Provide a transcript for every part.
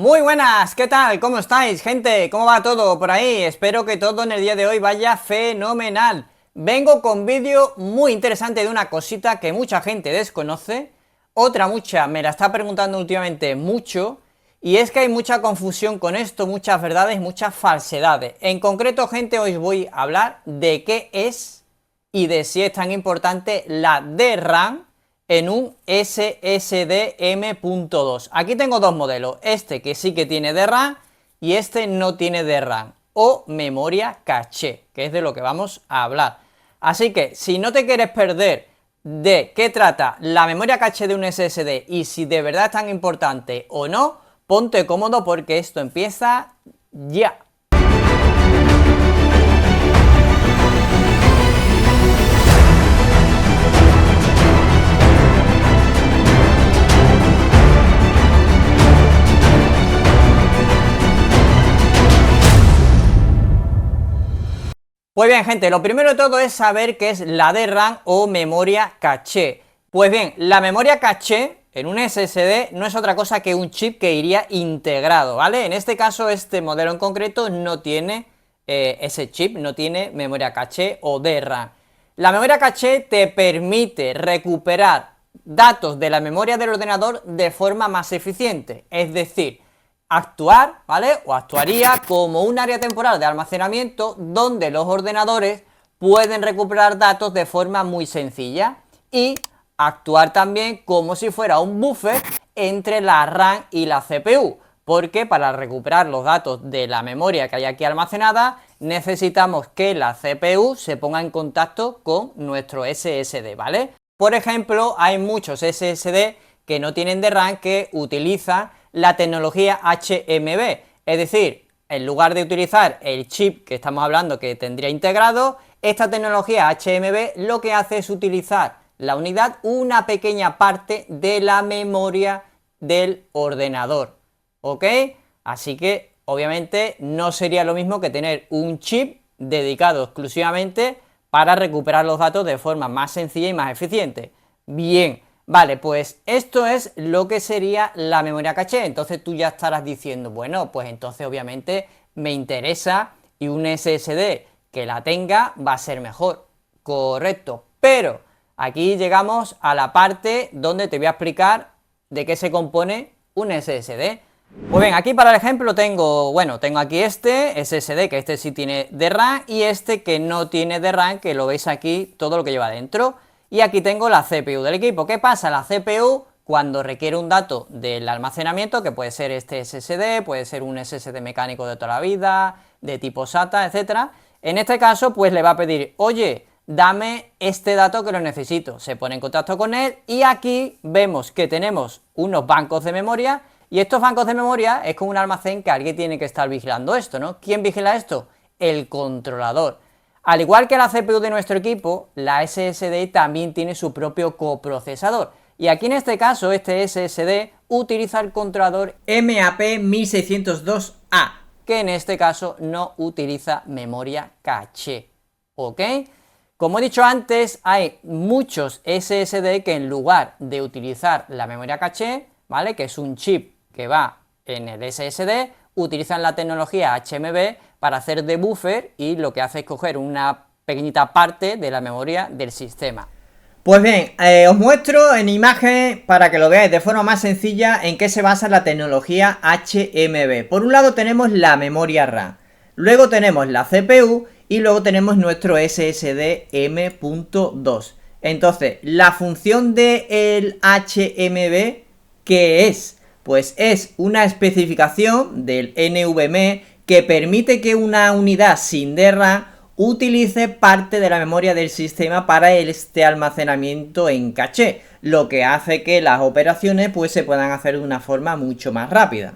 Muy buenas, ¿qué tal? ¿Cómo estáis, gente? ¿Cómo va todo por ahí? Espero que todo en el día de hoy vaya fenomenal. Vengo con vídeo muy interesante de una cosita que mucha gente desconoce, otra mucha me la está preguntando últimamente mucho, y es que hay mucha confusión con esto, muchas verdades, muchas falsedades. En concreto, gente, hoy voy a hablar de qué es y de si es tan importante la DRAM en un SSD M.2. Aquí tengo dos modelos, este que sí que tiene DRAM y este no tiene DRAM, o memoria caché, que es de lo que vamos a hablar. Así que si no te quieres perder de qué trata la memoria caché de un SSD y si de verdad es tan importante o no, ponte cómodo porque esto empieza ya. Pues bien, gente, lo primero de todo es saber qué es la DRAM o memoria caché. Pues bien, la memoria caché en un SSD no es otra cosa que un chip que iría integrado, ¿vale? En este caso, este modelo en concreto no tiene ese chip, no tiene memoria caché o DRAM. La memoria caché te permite recuperar datos de la memoria del ordenador de forma más eficiente, es decir, actuar, ¿vale? O actuaría como un área temporal de almacenamiento donde los ordenadores pueden recuperar datos de forma muy sencilla y actuar también como si fuera un buffer entre la RAM y la CPU, porque para recuperar los datos de la memoria que hay aquí almacenada necesitamos que la CPU se ponga en contacto con nuestro SSD, ¿vale? Por ejemplo, hay muchos SSD que no tienen DRAM que utilizan la tecnología HMB, es decir, en lugar de utilizar el chip que estamos hablando que tendría integrado, esta tecnología HMB lo que hace es utilizar la unidad, una pequeña parte de la memoria del ordenador, ¿ok? Así que obviamente no sería lo mismo que tener un chip dedicado exclusivamente para recuperar los datos de forma más sencilla y más eficiente. Bien, vale, pues esto es lo que sería la memoria caché. Entonces tú ya estarás diciendo, bueno, pues entonces obviamente me interesa y un SSD que la tenga va a ser mejor. Correcto, pero aquí llegamos a la parte donde te voy a explicar de qué se compone un SSD. Pues bien, aquí para el ejemplo tengo aquí este SSD, que este sí tiene DRAM, y este que no tiene DRAM, que lo veis aquí, todo lo que lleva dentro. Y aquí tengo la CPU del equipo. ¿Qué pasa? La CPU, cuando requiere un dato del almacenamiento, que puede ser este SSD, puede ser un SSD mecánico de toda la vida, de tipo SATA, etcétera, en este caso, pues le va a pedir, oye, dame este dato que lo necesito. Se pone en contacto con él y aquí vemos que tenemos unos bancos de memoria. Y estos bancos de memoria es como un almacén que alguien tiene que estar vigilando esto, ¿no? ¿Quién vigila esto? El controlador. Al igual que la CPU de nuestro equipo, la SSD también tiene su propio coprocesador. Y aquí en este caso, este SSD utiliza el controlador MAP1602A, que en este caso no utiliza memoria caché, ¿ok? Como he dicho antes, hay muchos SSD que en lugar de utilizar la memoria caché, ¿vale? Que es un chip que va en el SSD, utilizan la tecnología HMB para hacer de buffer y lo que hace es coger una pequeñita parte de la memoria del sistema. Pues bien, os muestro en imagen para que lo veáis de forma más sencilla en qué se basa la tecnología HMB. Por un lado tenemos la memoria RAM, luego tenemos la CPU y luego tenemos nuestro SSD M.2. Entonces, la función del HMB, ¿qué es? Pues es una especificación del NVMe que permite que una unidad sin DRAM utilice parte de la memoria del sistema para este almacenamiento en caché, lo que hace que las operaciones pues se puedan hacer de una forma mucho más rápida.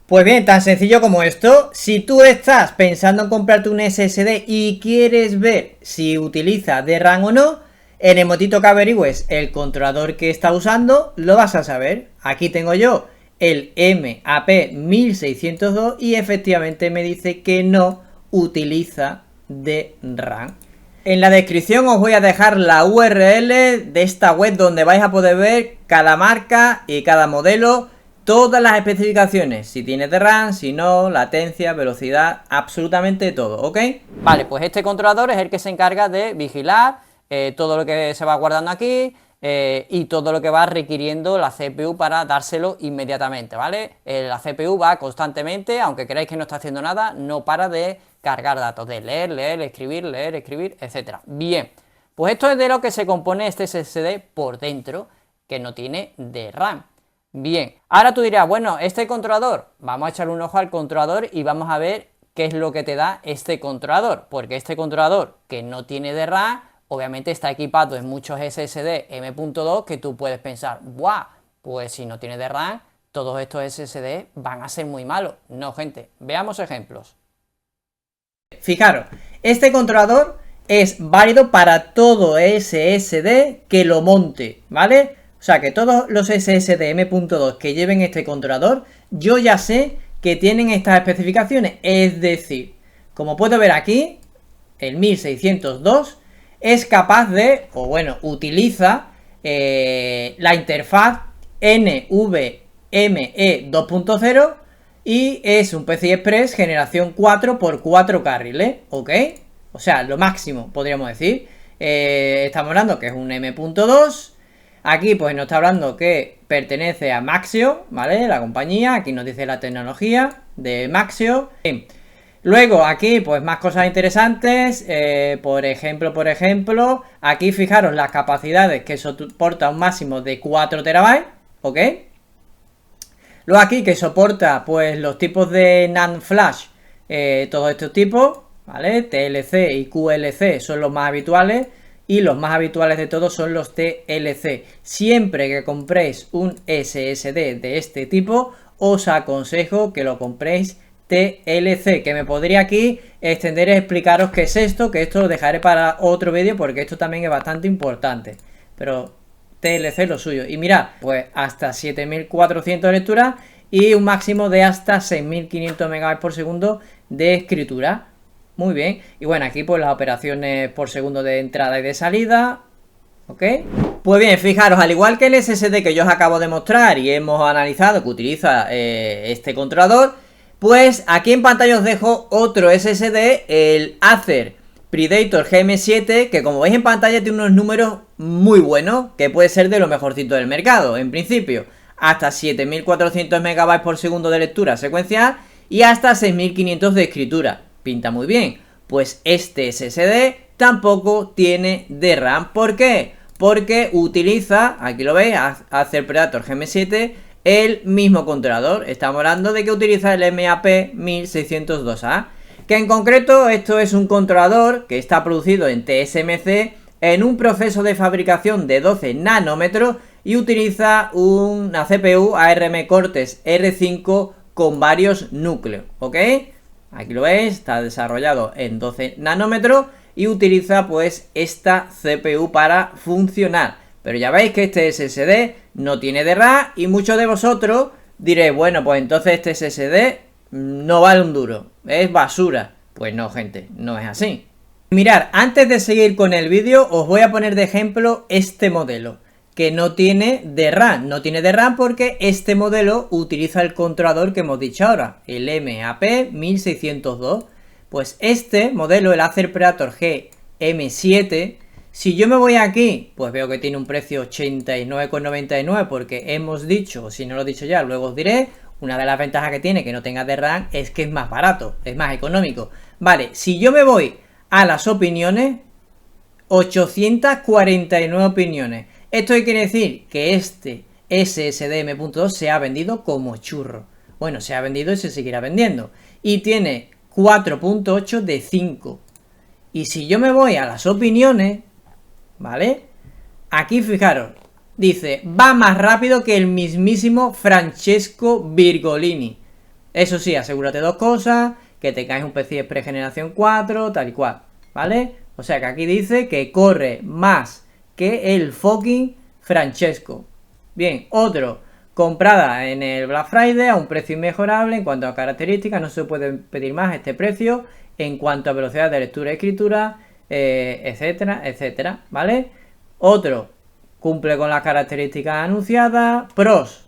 Pues bien, tan sencillo como esto, si tú estás pensando en comprarte un SSD y quieres ver si utiliza DRAM o no, en el momentito que averigües el controlador que está usando, lo vas a saber. Aquí tengo yo el MAP1602 y efectivamente me dice que no utiliza DRAM. En la descripción os voy a dejar la URL de esta web donde vais a poder ver cada marca y cada modelo, todas las especificaciones, si tienes de RAM, si no, latencia, velocidad, absolutamente todo, ¿ok? Vale, pues este controlador es el que se encarga de vigilar todo lo que se va guardando aquí y todo lo que va requiriendo la CPU para dárselo inmediatamente, ¿vale? La CPU va constantemente, aunque creáis que no está haciendo nada, no para de cargar datos, de leer, escribir, etcétera. Bien, pues esto es de lo que se compone este SSD por dentro, que no tiene de RAM. Bien, ahora tú dirás, bueno, este controlador, vamos a echarle un ojo al controlador y vamos a ver qué es lo que te da este controlador, porque este controlador que no tiene de RAM, obviamente está equipado en muchos SSD M.2 que tú puedes pensar, ¡buah! Pues si no tiene de RAM, todos estos SSD van a ser muy malos. No, gente, veamos ejemplos. Fijaros, este controlador es válido para todo SSD que lo monte, ¿vale? O sea que todos los SSD M.2 que lleven este controlador, yo ya sé que tienen estas especificaciones. Es decir, como puedo ver aquí, el 1602 es capaz de, o bueno, utiliza la interfaz NVMe 2.0 y es un PCI Express generación 4 por 4 carriles, ¿ok? O sea, lo máximo, podríamos decir. Estamos hablando que es un M.2. Aquí pues nos está hablando que pertenece a Maxio, ¿vale? La compañía, aquí nos dice la tecnología de Maxio. Bien. Luego aquí pues más cosas interesantes, por ejemplo, aquí fijaros las capacidades que soporta un máximo de 4 terabytes, ¿ok? Luego aquí que soporta pues los tipos de NAND Flash, todos estos tipos, ¿vale? TLC y QLC son los más habituales. Y los más habituales de todos son los TLC. Siempre que compréis un SSD de este tipo, os aconsejo que lo compréis TLC. Que me podría aquí extender y explicaros qué es esto, que esto lo dejaré para otro vídeo porque esto también es bastante importante. Pero TLC es lo suyo. Y mirad, pues hasta 7400 de lectura y un máximo de hasta 6500 MB por segundo de escritura. Muy bien, y bueno, aquí pues las operaciones por segundo de entrada y de salida, ¿ok? Pues bien, fijaros, al igual que el SSD que yo os acabo de mostrar y hemos analizado que utiliza este controlador, pues aquí en pantalla os dejo otro SSD, el Acer Predator GM7, que como veis en pantalla tiene unos números muy buenos, que puede ser de lo mejorcito del mercado, en principio, hasta 7400 MB por segundo de lectura secuencial y hasta 6500 de escritura. Pinta muy bien. Pues este SSD tampoco tiene de RAM. ¿Por qué? Porque utiliza, aquí lo veis, Acer Predator GM7, el mismo controlador. Estamos hablando de que utiliza el MAP 1602A, que en concreto esto es un controlador que está producido en TSMC en un proceso de fabricación de 12 nanómetros y utiliza una CPU ARM Cortex R5 con varios núcleos, ¿ok? Aquí lo veis, está desarrollado en 12 nanómetros y utiliza pues esta CPU para funcionar. Pero ya veis que este SSD no tiene de RAM y muchos de vosotros diréis, bueno, pues entonces este SSD no vale un duro, es basura. Pues no, gente, no es así. Mirad, antes de seguir con el vídeo os voy a poner de ejemplo este modelo, que no tiene de RAM. No tiene de RAM porque este modelo utiliza el controlador que hemos dicho ahora, el MAP 1602. Pues este modelo, el Acer Predator GM7, si yo me voy aquí, pues veo que tiene un precio 89,99 porque hemos dicho, o si no lo he dicho ya, luego os diré, una de las ventajas que tiene que no tenga de RAM es que es más barato, es más económico. Vale, si yo me voy a las opiniones, 849 opiniones. Esto quiere decir que este SSD M.2 se ha vendido como churro. Bueno, se ha vendido y se seguirá vendiendo. Y tiene 4.8 de 5. Y si yo me voy a las opiniones, ¿vale? Aquí fijaros, dice, va más rápido que el mismísimo Francesco Virgolini. Eso sí, asegúrate dos cosas, que tengáis un PCI Express generación 4, tal y cual, ¿vale? O sea que aquí dice que corre más que el fucking Francesco. Bien, otro, comprada en el Black Friday a un precio inmejorable en cuanto a características, no se puede pedir más este precio, en cuanto a velocidad de lectura y escritura, etcétera, etcétera, ¿vale? Otro, cumple con las características anunciadas. Pros,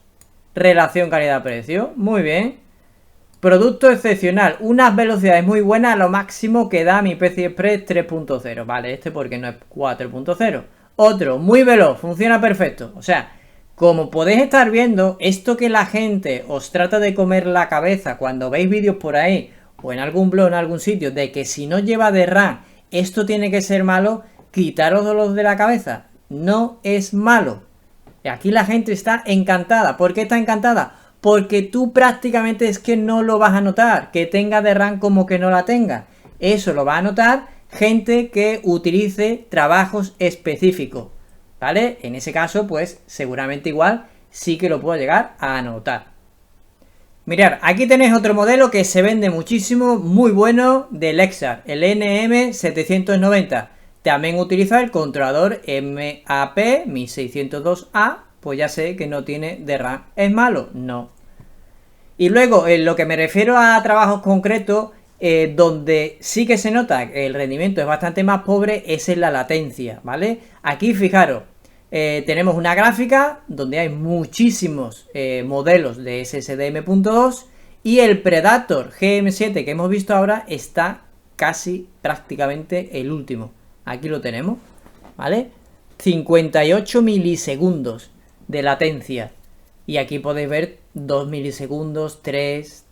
Relación calidad-precio, muy bien. Producto excepcional, unas velocidades muy buenas, lo máximo que da mi PCI Express 3.0. Vale, este porque no es 4.0. Otro, muy veloz, funciona perfecto. O sea, como podéis estar viendo, esto que la gente os trata de comer la cabeza cuando veis vídeos por ahí, o en algún blog, en algún sitio, de que si no lleva de RAM, esto tiene que ser malo, quitaros de la cabeza. No es malo. Y aquí la gente está encantada. ¿Por qué está encantada? Porque tú prácticamente es que no lo vas a notar, que tenga de RAM como que no la tenga. Eso lo va a notar gente que utilice trabajos específicos, ¿vale? En ese caso, pues seguramente igual sí que lo puedo llegar a notar. Mirad, aquí tenéis otro modelo que se vende muchísimo, muy bueno, de Lexar, el NM790. También utiliza el controlador MAP 1602A, pues ya sé que no tiene de RAM. ¿Es malo? No. Y luego, en lo que me refiero a trabajos concretos, donde sí que se nota que el rendimiento es bastante más pobre, es en la latencia, ¿vale? Aquí, fijaros, tenemos una gráfica donde hay muchísimos modelos de SSD M.2 y el Predator GM7 que hemos visto ahora está casi prácticamente el último. Aquí lo tenemos, ¿vale? 58 milisegundos de latencia. Y aquí podéis ver 2 milisegundos, 3,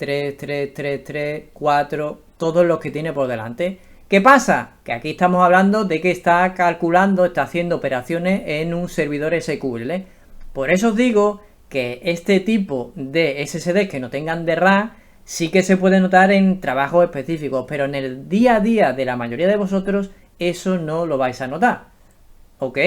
4, todos los que tiene por delante. ¿Qué pasa? Que aquí estamos hablando de que está calculando, está haciendo operaciones en un servidor SQL. Por eso os digo que este tipo de SSD que no tengan de RAM sí que se puede notar en trabajos específicos, pero en el día a día de la mayoría de vosotros eso no lo vais a notar, ¿ok?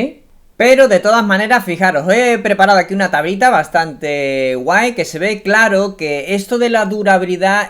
Pero de todas maneras, fijaros, he preparado aquí una tablita bastante guay que se ve claro que esto de la durabilidad,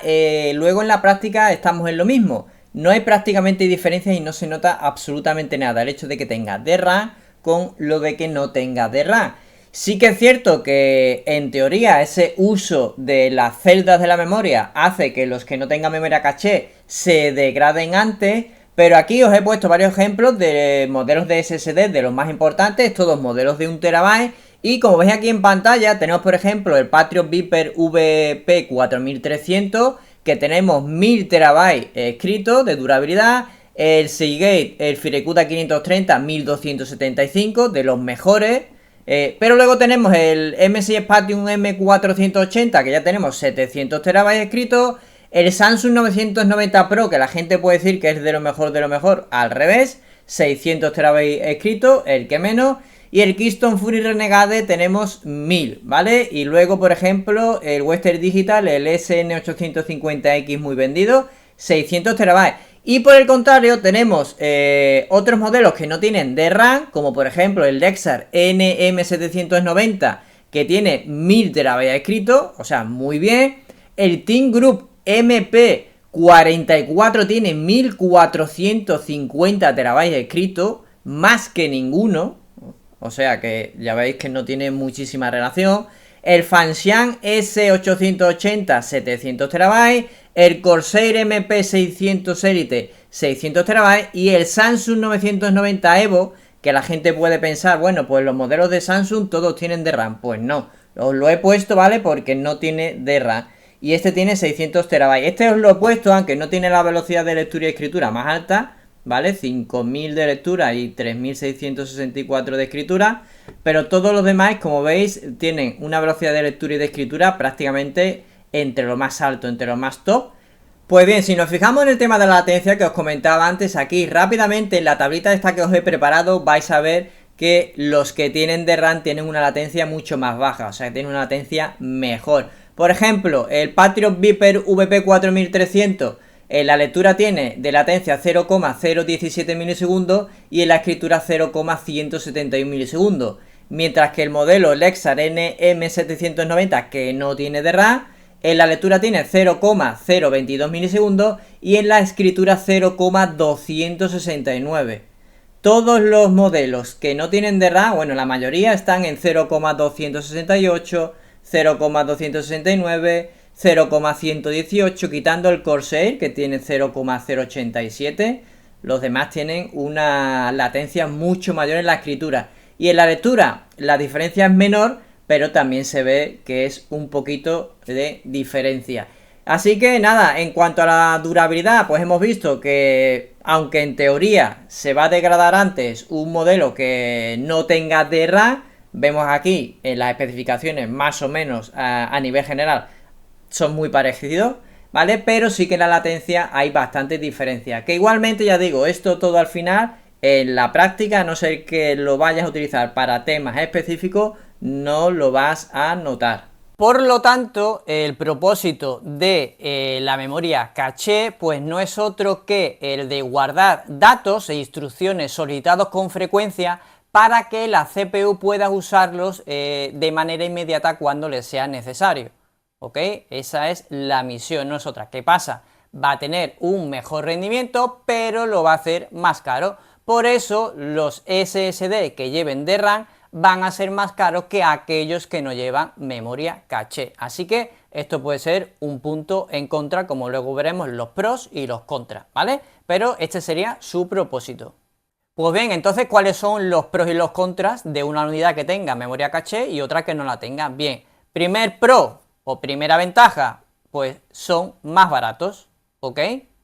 luego en la práctica estamos en lo mismo. No hay prácticamente diferencias y no se nota absolutamente nada el hecho de que tenga DRAM con lo de que no tenga DRAM. Sí que es cierto que en teoría ese uso de las celdas de la memoria hace que los que no tengan memoria caché se degraden antes. Pero aquí os he puesto varios ejemplos de modelos de SSD de los más importantes, todos modelos de 1 TB. Y como veis aquí en pantalla, tenemos por ejemplo el Patriot Viper VP4300, que tenemos 1000 TB escritos de durabilidad. El Seagate, el Firecuda 530, 1275, de los mejores. Pero luego tenemos el MSI Spatium M480, que ya tenemos 700 TB escritos. El Samsung 990 Pro, que la gente puede decir que es de lo mejor, al revés, 600 TB escrito, el que menos. Y el Keystone Fury Renegade tenemos 1000, ¿vale? Y luego, por ejemplo, el Western Digital, el SN850X muy vendido, 600 TB. Y por el contrario, tenemos otros modelos que no tienen DRAM, como por ejemplo el Lexar NM790, que tiene 1000 TB escrito, o sea, muy bien. El Team Group MP44 tiene 1450 TB escrito, más que ninguno, o sea que ya veis que no tiene muchísima relación. El Fanxiang S880 700 TB, el Corsair MP600 Elite 600 TB y el Samsung 990 Evo, que la gente puede pensar, bueno, pues los modelos de Samsung todos tienen DRAM. Pues no, os lo he puesto, ¿vale? Porque no tiene DRAM. Y este tiene 600 TB. Este os lo he puesto, aunque no tiene la velocidad de lectura y escritura más alta, ¿vale? 5000 de lectura y 3664 de escritura. Pero todos los demás, como veis, tienen una velocidad de lectura y de escritura prácticamente entre lo más alto, entre lo más top. Pues bien, si nos fijamos en el tema de la latencia que os comentaba antes, aquí rápidamente en la tablita esta que os he preparado vais a ver que los que tienen DRAM tienen una latencia mucho más baja, o sea que tienen una latencia mejor. Por ejemplo, el Patriot Viper VP4300, la lectura tiene de latencia 0,017 milisegundos y en la escritura 0,171 milisegundos. Mientras que el modelo Lexar NM790, que no tiene DRAM, en la lectura tiene 0,022 milisegundos y en la escritura 0,269. Todos los modelos que no tienen DRAM, bueno, la mayoría están en 0,268, 0,269, 0,118, quitando el Corsair que tiene 0,087. Los demás tienen una latencia mucho mayor en la escritura. Y en la lectura la diferencia es menor, pero también se ve que es un poquito de diferencia. Así que nada, en cuanto a la durabilidad, pues hemos visto que aunque en teoría se va a degradar antes un modelo que no tenga DRAM, vemos aquí en las especificaciones más o menos a nivel general son muy parecidos, ¿vale? Pero sí que en la latencia hay bastante diferencia. Que igualmente, ya digo, esto todo al final, en la práctica, a no ser que lo vayas a utilizar para temas específicos, no lo vas a notar. Por lo tanto, el propósito de la memoria caché pues no es otro que el de guardar datos e instrucciones solicitados con frecuencia para que la CPU pueda usarlos de manera inmediata cuando le sea necesario. ¿Ok? Esa es la misión, no es otra. ¿Qué pasa? Va a tener un mejor rendimiento, pero lo va a hacer más caro. Por eso los SSD que lleven DRAM van a ser más caros que aquellos que no llevan memoria caché. Así que esto puede ser un punto en contra, como luego veremos los pros y los contras, ¿vale? Pero este sería su propósito. Pues bien, entonces, ¿cuáles son los pros y los contras de una unidad que tenga memoria caché y otra que no la tenga? Bien, primer pro o primera ventaja, pues son más baratos, ¿ok?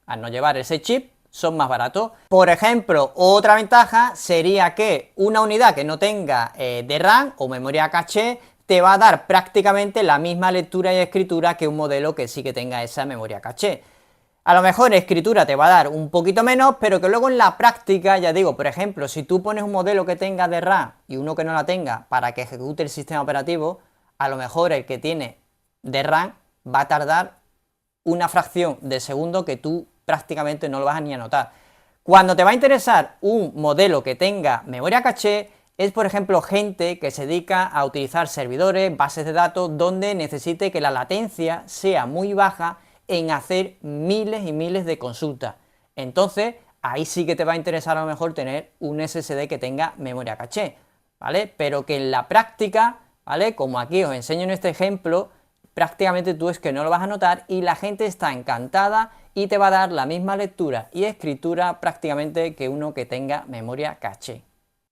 Al no llevar ese chip, son más baratos. Por ejemplo, otra ventaja sería que una unidad que no tenga DRAM o memoria caché te va a dar prácticamente la misma lectura y escritura que un modelo que sí que tenga esa memoria caché. A lo mejor escritura te va a dar un poquito menos, pero que luego en la práctica, ya digo, por ejemplo, si tú pones un modelo que tenga DRAM y uno que no la tenga para que ejecute el sistema operativo, a lo mejor el que tiene DRAM va a tardar una fracción de segundo que tú prácticamente no lo vas ni a notar. Cuando te va a interesar un modelo que tenga memoria caché, es por ejemplo gente que se dedica a utilizar servidores, bases de datos, donde necesite que la latencia sea muy baja en hacer miles y miles de consultas. Entonces, ahí sí que te va a interesar a lo mejor tener un SSD que tenga memoria caché, ¿vale? Pero que en la práctica, ¿vale? Como aquí os enseño en este ejemplo, prácticamente tú es que no lo vas a notar y la gente está encantada y te va a dar la misma lectura y escritura prácticamente que uno que tenga memoria caché.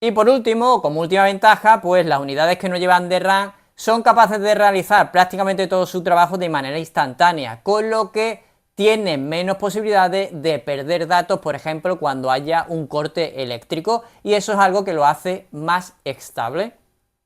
Y por último, como última ventaja, pues las unidades que no llevan DRAM son capaces de realizar prácticamente todo su trabajo de manera instantánea, con lo que tienen menos posibilidades de perder datos, por ejemplo, cuando haya un corte eléctrico, y eso es algo que lo hace más estable,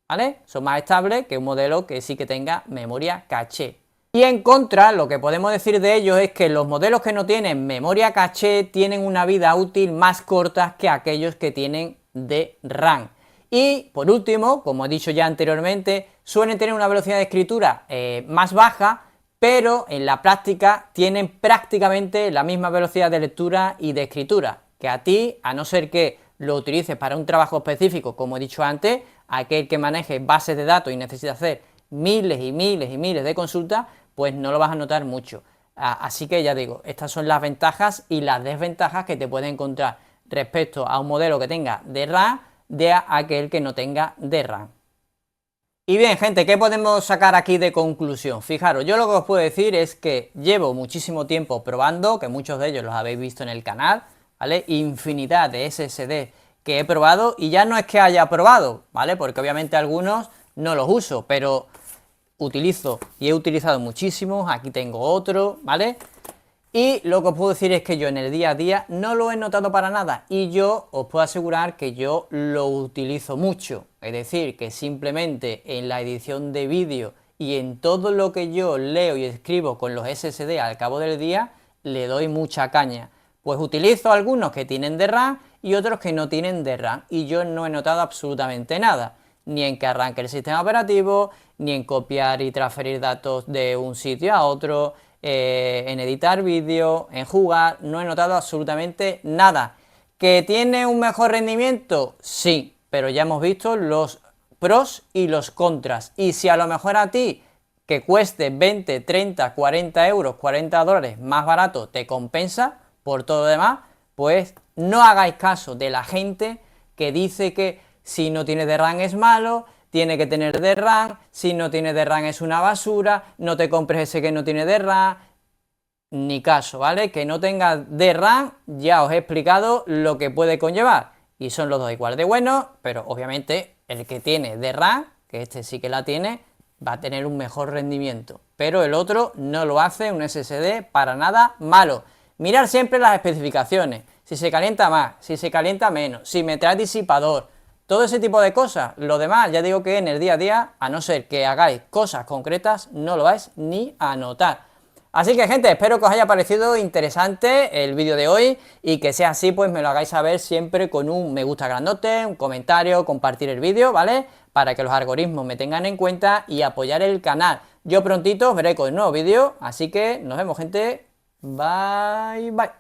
¿vale? Son más estables que un modelo que sí que tenga memoria caché. Y en contra, lo que podemos decir de ellos es que los modelos que no tienen memoria caché tienen una vida útil más corta que aquellos que tienen DRAM. Y por último, como he dicho ya anteriormente, suelen tener una velocidad de escritura más baja, pero en la práctica tienen prácticamente la misma velocidad de lectura y de escritura, que a ti, a no ser que lo utilices para un trabajo específico, como he dicho antes, aquel que maneje bases de datos y necesita hacer miles y miles y miles de consultas, pues no lo vas a notar mucho. Así que ya digo, estas son las ventajas y las desventajas que te puedes encontrar respecto a un modelo que tenga DRAM de aquel que no tenga DRAM. Y bien, gente, ¿qué podemos sacar aquí de conclusión? Fijaros, yo lo que os puedo decir es que llevo muchísimo tiempo probando, que muchos de ellos los habéis visto en el canal, ¿vale? Infinidad de SSD que he probado, y ya no es que haya probado, ¿vale? Porque obviamente algunos no los uso, pero utilizo y he utilizado muchísimos. Aquí tengo otro, ¿vale? Y lo que os puedo decir es que yo en el día a día no lo he notado para nada, y yo os puedo asegurar que yo lo utilizo mucho. Es decir, que simplemente en la edición de vídeo y en todo lo que yo leo y escribo con los SSD al cabo del día, le doy mucha caña. Pues utilizo algunos que tienen DRAM y otros que no tienen DRAM, y yo no he notado absolutamente nada, ni en que arranque el sistema operativo, ni en copiar y transferir datos de un sitio a otro, en editar vídeo, en jugar, no he notado absolutamente nada. ¿Que tiene un mejor rendimiento? Sí, pero ya hemos visto los pros y los contras, y si a lo mejor a ti que cueste 20, 30, 40 euros, 40 dólares más barato te compensa por todo lo demás, pues no hagáis caso de la gente que dice que si no tiene DRAM es malo, tiene que tener DRAM, si no tiene DRAM es una basura, no te compres ese que no tiene DRAM, ni caso, ¿vale? Que no tenga DRAM, ya os he explicado lo que puede conllevar, y son los dos igual de buenos, pero obviamente el que tiene DRAM que este sí que la tiene, va a tener un mejor rendimiento, pero el otro no lo hace, un SSD para nada malo. Mirar siempre las especificaciones, si se calienta más, si se calienta menos, si me trae disipador, todo ese tipo de cosas. Lo demás, ya digo que en el día a día, a no ser que hagáis cosas concretas, no lo vais ni a notar. Así que gente, espero que os haya parecido interesante el vídeo de hoy y que sea así, pues me lo hagáis saber siempre con un me gusta grandote, un comentario, compartir el vídeo, ¿vale? Para que los algoritmos me tengan en cuenta y apoyar el canal. Yo prontito os veré con un nuevo vídeo, así que nos vemos gente, bye bye.